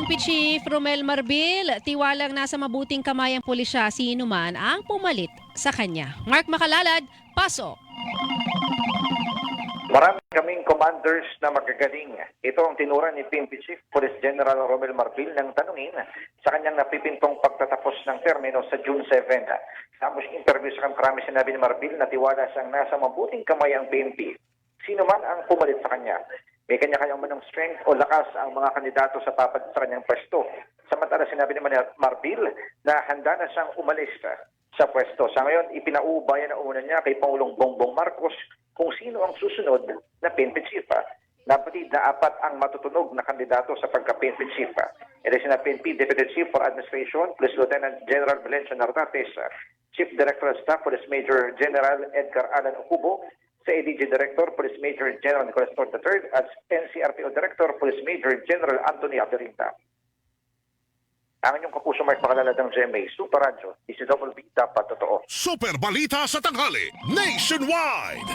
PNP Chief Romel Marbil, tiwalang nasa mabuting kamay ang pulisya, sino man ang pumalit sa kanya. Mark Makalalad, pasok. Marami kaming commanders na magagaling. Ito ang tinura ni PNP Chief Police General Romel Marbil nang tanungin sa kanyang napipintong pagtatapos ng termino sa June 7. Tapos interview sa kamprami sinabi ni Marbil na tiwala siyang nasa mabuting kamay ang PNP. Sino man ang pumalit sa kanya. May kanya-kanyang manong strength o lakas ang mga kandidato sa papalit sa kanyang pwesto. Samantala sinabi ni Marbil na handa na siyang umalis sa pwesto. Sa ngayon, ipinauubayan na una niya kay Pangulong Bongbong Marcos kung sino ang susunod na PNP Chief. Napatid na 4 ang matutunog na kandidato sa pagka-PNP Chief. Ito sina PNP Deputy Chief for Administration, Police Lieutenant General Valencio Nartates, Chief Director of Staff, Police Major General Edgar Alan Ocubo, sa ADG Director, Police Major General Nicolas Torre III, at NCRPO Director, Police Major General Anthony Abderinta. Ang inyong kapuso Mark Makalalad ng GMA Super Radio, DCWB, dapat totoo. Super Balita sa Tanghali, Nationwide!